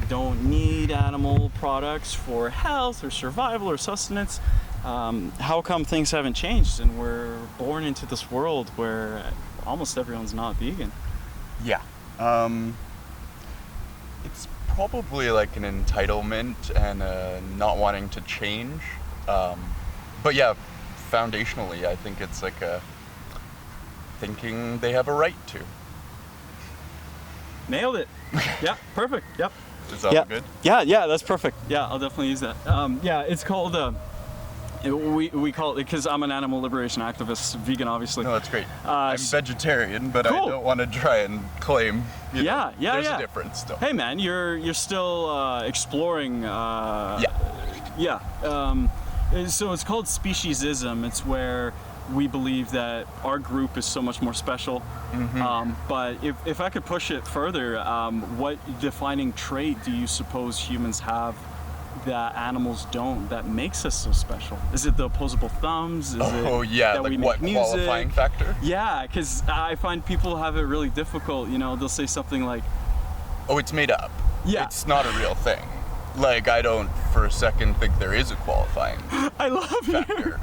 don't need animal products for health or survival or sustenance. How come things haven't changed and we're born into this world where almost everyone's not vegan? Yeah. It's probably like an entitlement and not wanting to change. But yeah, foundationally, I think it's like a thinking they have a right to. Nailed it. Yeah, perfect. Yep. Is that good? Yeah, that's perfect. Yeah, I'll definitely use that. Yeah, it's called, we call it, because I'm an animal liberation activist, vegan obviously. No, that's great. I'm vegetarian, but cool. I don't want to try and claim, there's a difference still. Hey man, you're still exploring. Yeah. So it's called speciesism. It's where we believe that our group is so much more special. Mm-hmm. But if I could push it further, what defining trait do you suppose humans have that animals don't, that makes us so special? Is it the opposable thumbs? Is that like we what make music? Qualifying factor? Yeah, because I find people have it really difficult. You know, they'll say something like, "Oh, it's made up. Yeah, it's not a real thing." Like, I don't for a second think there is a qualifying factor.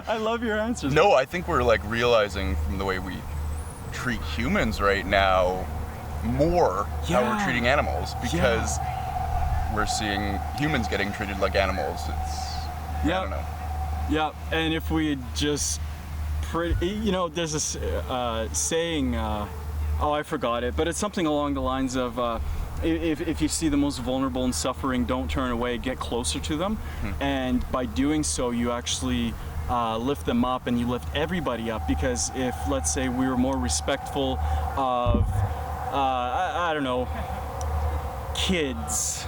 I love your answers. No, I think we're like realizing from the way we treat humans right now more how we're treating animals, because we're seeing humans getting treated like animals. I don't know. Yeah, and if we just there's this saying, I forgot it, but it's something along the lines of, if you see the most vulnerable and suffering, don't turn away, get closer to them. And by doing so, you actually lift them up, and you lift everybody up, because if, let's say, we were more respectful of, I don't know, kids,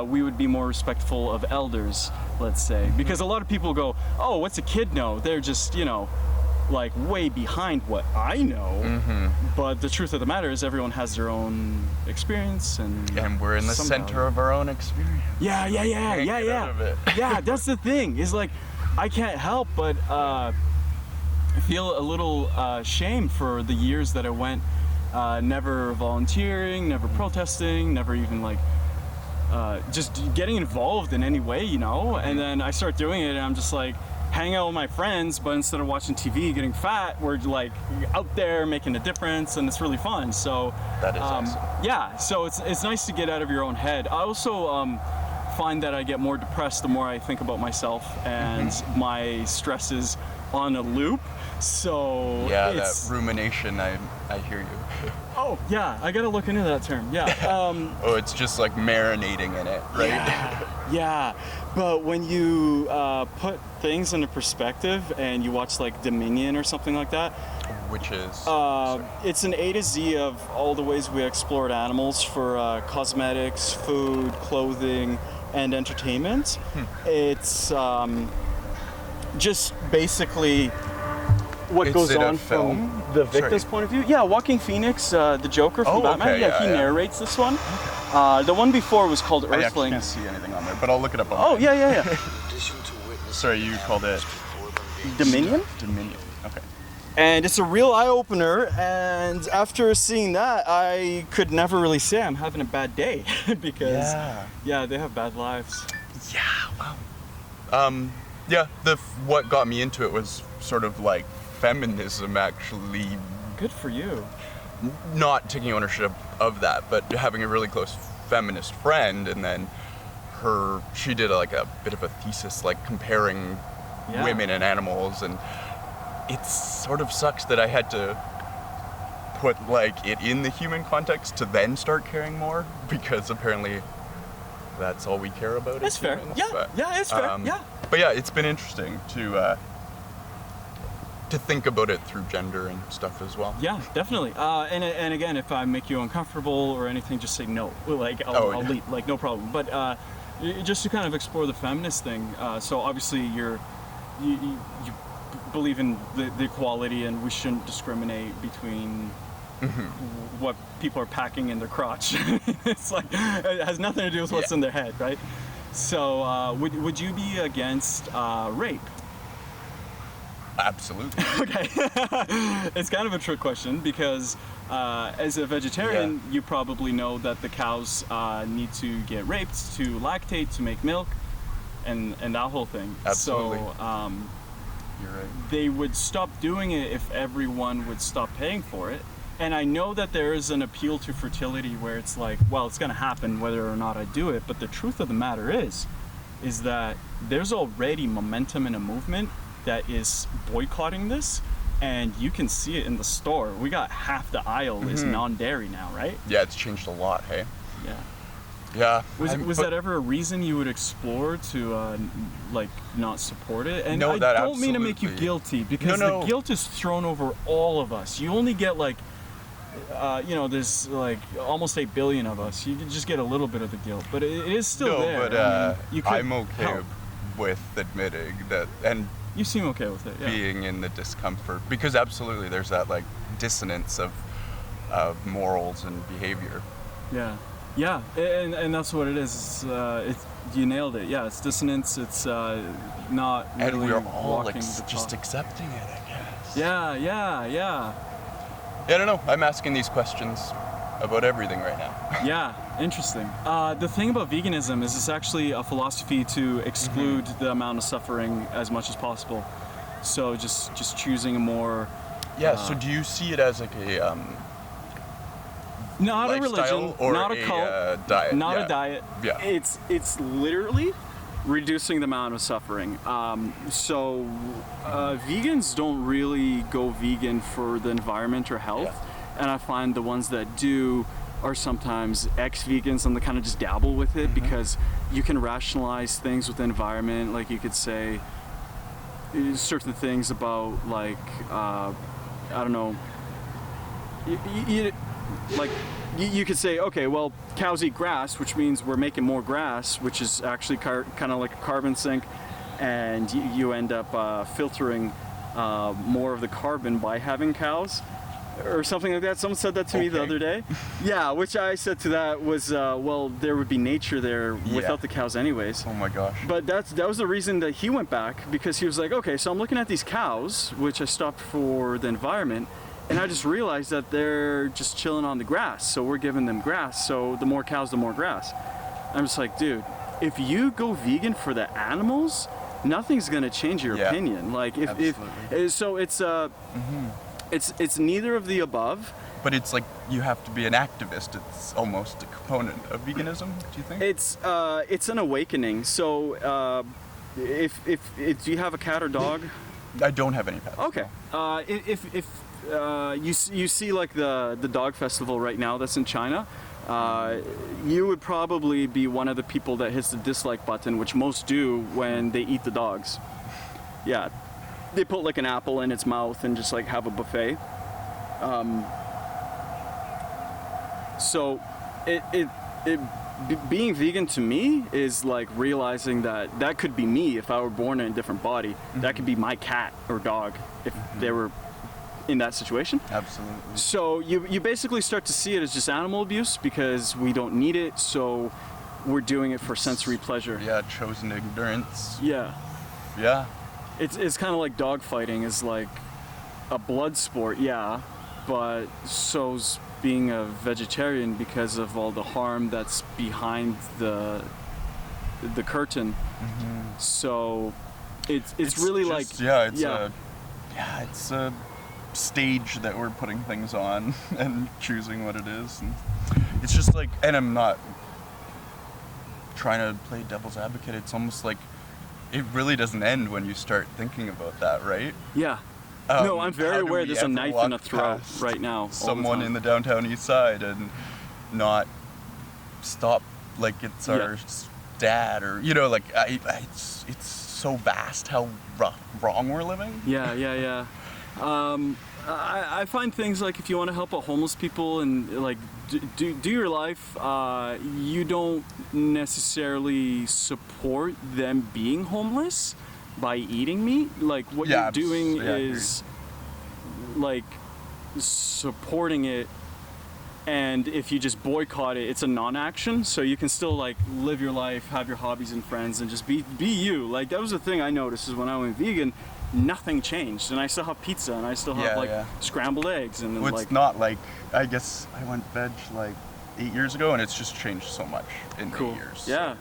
we would be more respectful of elders, let's say. Because a lot of people go, oh, what's a kid know? They're just, like way behind what I know. Mm-hmm. But the truth of the matter is everyone has their own experience, and we're in the center of our own experience. Yeah. Yeah, that's the thing. Is like, I can't help but feel a little shame for the years that I went never volunteering, never protesting, never even like just getting involved in any way, and then I start doing it and I'm just like, hang out with my friends, but instead of watching TV getting fat, we're like out there making a difference, and it's really fun. So that is awesome. Yeah, so it's nice to get out of your own head. I also find that I get more depressed the more I think about myself, and my stress is on a loop. So that rumination, I hear you. Oh yeah, I gotta look into that term. Yeah. It's just like marinating in it, right? Yeah. But when you put things into perspective and you watch like Dominion or something like that, which is it's an A to Z of all the ways we explored animals for cosmetics, food, clothing, and entertainment. It's just basically what goes on from the victim's point of view. Yeah, Joaquin Phoenix, the Joker from Batman. Okay, he narrates this one. The one before was called Earthling. I can't see anything on there, but I'll look it up on there. Yeah. Sorry, you called it Dominion? Dominion, okay. And it's a real eye-opener, and after seeing that, I could never really say I'm having a bad day, because they have bad lives. Yeah, wow. What got me into it was sort of like feminism, actually. Good for you. Not taking ownership of that, but having a really close feminist friend, and then she did like a bit of a thesis, like comparing women and animals, and it sort of sucks that I had to put like it in the human context to then start caring more, because apparently that's all we care about. That's fair. Humans, It's fair. But yeah, it's been interesting to think about it through gender and stuff as well. Yeah, definitely. And again, if I make you uncomfortable or anything, just say no. Like I'll leave. Like no problem. But just to kind of explore the feminist thing. So obviously you believe in the equality, and we shouldn't discriminate between what people are packing in their crotch. It's like it has nothing to do with what's in their head, right? So would you be against rape? Absolutely. Okay. It's kind of a trick question, because As a vegetarian, you probably know that the cows need to get raped to lactate to make milk, and that whole thing. Absolutely. So You're right. they would stop doing it if everyone would stop paying for it. And I know that there is an appeal to fertility where it's like, well, it's going to happen whether or not I do it. But the truth of the matter is that there's already momentum in a movement that is boycotting this. And you can see it in the store. We got half the aisle is non-dairy now, right? Yeah, it's changed a lot, hey? Yeah. Yeah. Was that ever a reason you would explore to like not support it? And No, I that don't mean to make you absolutely- guilty, because No. the guilt is thrown over all of us. You only get like, there's like almost 8 billion of us. You just get a little bit of the guilt, but it is still there. But I mean, you could I'm okay help. with admitting that and You seem okay with it, yeah. being in the discomfort, because absolutely there's that like dissonance of morals and behavior. Yeah, and that's what it is. You nailed it. Yeah, it's dissonance. It's not really And we're all walking the just talk. accepting it, I guess. Yeah. Yeah, I don't know. I'm asking these questions about everything right now. Yeah, interesting. The thing about veganism is it's actually a philosophy to exclude the amount of suffering as much as possible. So just choosing a more So do you see it as like a not a lifestyle religion, or not a cult, diet? not a diet. Yeah. It's literally reducing the amount of suffering. Vegans don't really go vegan for the environment or health, and I find the ones that do are sometimes ex-vegans and they kind of just dabble with it because you can rationalize things with the environment. Like you could say certain things about like I don't know. You could say, okay, well, cows eat grass, which means we're making more grass, which is actually kind of like a carbon sink, and you end up filtering more of the carbon by having cows, or something like that. Someone said that to me the other day. Yeah, which I said to that was, well, there would be nature there without the cows anyways. Oh my gosh. But that was the reason that he went back, because he was like, okay, so I'm looking at these cows, which I stopped for the environment, and I just realized that they're just chilling on the grass, so we're giving them grass, so the more cows, the more grass. I'm just like, dude, if you go vegan for the animals, nothing's gonna change your opinion. Like it's neither of the above. But it's like you have to be an activist. It's almost a component of veganism, do you think? It's an awakening. So if do you have a cat or dog? I don't have any pets. Okay. If you see like the dog festival right now that's in China, you would probably be one of the people that hits the dislike button, which most do when they eat the dogs. Yeah, they put like an apple in its mouth and just like have a buffet. So being vegan to me is like realizing that could be me if I were born in a different body. That could be my cat or dog if they were in that situation. Absolutely. So you basically start to see it as just animal abuse because we don't need it, so we're doing it for sensory pleasure. Yeah, chosen ignorance. Yeah. Yeah. It's kind of like dog fighting is like a blood sport, yeah, but so's being a vegetarian because of all the harm that's behind the curtain. So it's really just, like it's a stage that we're putting things on and choosing what it is, and it's just like, and I'm not trying to play devil's advocate, it's almost like it really doesn't end when you start thinking about that, right? Yeah. No, I'm very how do aware we there's a ever knife walk in a throat past right now. all the someone time. in the downtown east side and not stop like it's our dad, or like it's so vast how wrong we're living. Yeah. I find things like if you want to help out homeless people and like do your life, you don't necessarily support them being homeless by eating meat. Like what you're doing is like supporting it, and if you just boycott it, it's a non-action. So you can still like live your life, have your hobbies and friends, and just be you. Like that was the thing I noticed is when I went vegan, nothing changed, and I still have pizza, and I still have scrambled eggs, and then, well, it's not like, I guess I went veg like 8 years ago, and it's just changed so much in 8 years. Yeah. So.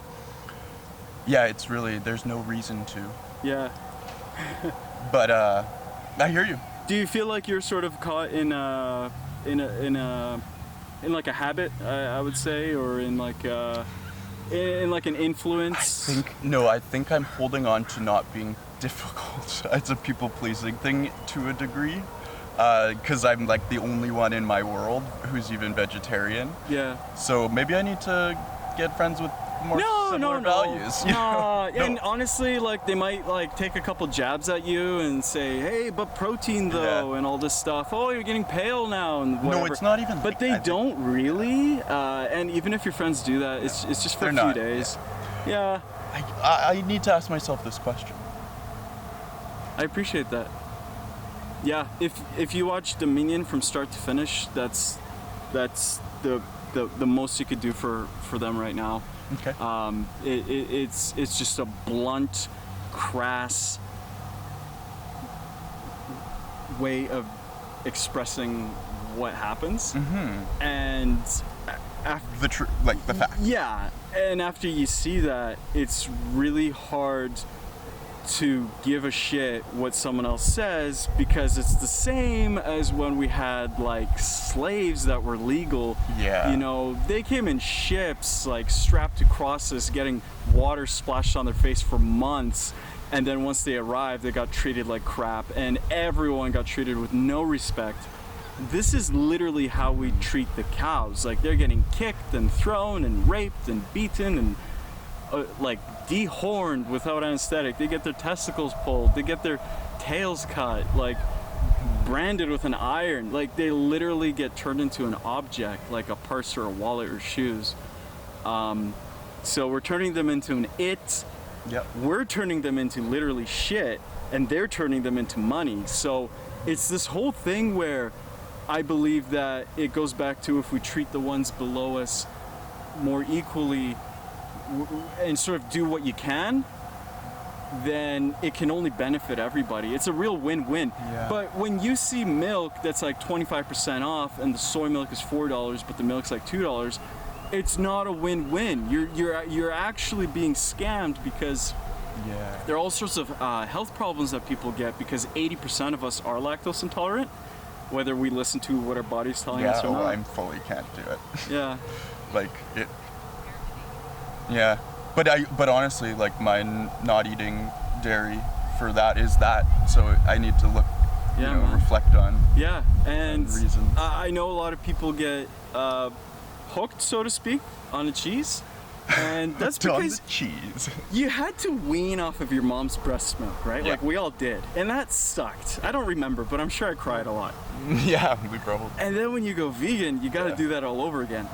Yeah, it's really, there's no reason to. Yeah. But I hear you. Do you feel like you're sort of caught in like a habit, I would say, or in like an influence? I think I'm holding on to not being difficult. It's a people-pleasing thing to a degree, because I'm like the only one in my world who's even vegetarian. Yeah. So maybe I need to get friends with more similar values. And honestly, like, they might like take a couple jabs at you and say, hey, but protein though, and all this stuff. Oh, you're getting pale now, and whatever. No, it's not even. But they don't really. And even if your friends do that, it's just for a few days. Yeah. I need to ask myself this question. I appreciate that. Yeah. If you watch Dominion from start to finish, that's the most you could do for them right now. Okay. It's just a blunt, crass way of expressing what happens, and the fact. Yeah, and after you see that, it's really hard to give a shit what someone else says, because it's the same as when we had like slaves that were legal. Yeah. You know, they came in ships like strapped to crosses, getting water splashed on their face for months, and then once they arrived, they got treated like crap, and everyone got treated with no respect. This is literally how we treat the cows. Like, they're getting kicked and thrown and raped and beaten and like dehorned without anesthetic. They get their testicles pulled, they get their tails cut, like branded with an iron. Like, they literally get turned into an object, like a purse or a wallet or shoes. So we're turning them into an it. Yep. We're turning them into literally shit, and they're turning them into money. So it's this whole thing where I believe that it goes back to, if we treat the ones below us more equally and sort of do what you can, then it can only benefit everybody. It's a real win-win. Yeah. But when you see milk that's like 25% off, and the soy milk is $4, but the milk's like $2, it's not a win-win. You're actually being scammed, because there are all sorts of health problems that people get, because 80% of us are lactose intolerant, whether we listen to what our body's telling us or not. I fully can't do it. Yeah. Like it. Yeah, but honestly, like, my not eating dairy for that is that. So I need to look, reflect on. Yeah, and reasons. I know a lot of people get hooked, so to speak, on the cheese, and that's because cheese. You had to wean off of your mom's breast milk, right? Yeah. Like we all did, and that sucked. I don't remember, but I'm sure I cried a lot. Yeah, we probably. And then when you go vegan, you got to do that all over again.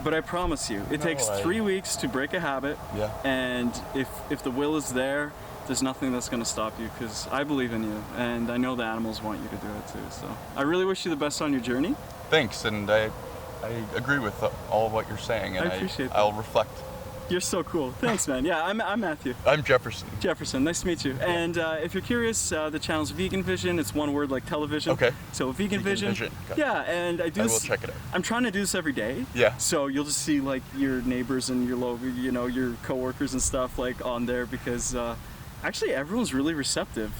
But I promise you, it takes 3 weeks to break a habit. Yeah. And if the will is there, there's nothing that's going to stop you, because I believe in you, and I know the animals want you to do it too. So I really wish you the best on your journey. Thanks, and I agree with all of what you're saying, and I appreciate that. I'll reflect. You're so cool. Thanks, man. Yeah, I'm Matthew. I'm Jefferson. Jefferson, nice to meet you. And if you're curious, the channel's Vegan Vision. It's one word like television. Okay. So Vegan Vision. Yeah, and I do. I will check it out. I'm trying to do this every day. Yeah. So you'll just see like your neighbors and your coworkers and stuff like on there, because actually everyone's really receptive.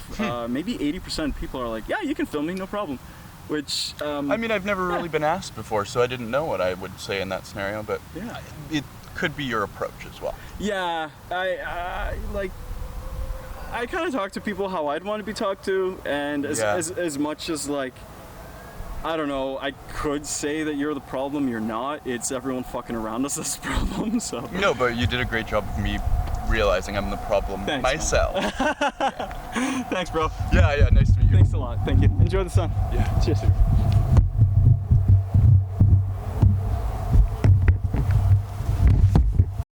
Maybe 80% of people are like, yeah, you can film me, no problem. Which I mean, I've never really been asked before, so I didn't know what I would say in that scenario, but it could be your approach as well. Yeah, I kind of talk to people how I'd want to be talked to, and as much as, like, I don't know, I could say that you're the problem, you're not. It's everyone fucking around us that's the problem. So no, but you did a great job of me realizing I'm the problem myself. Thanks, bro. Yeah, nice to meet you. Thanks a lot. Thank you. Enjoy the sun. Yeah. Cheers.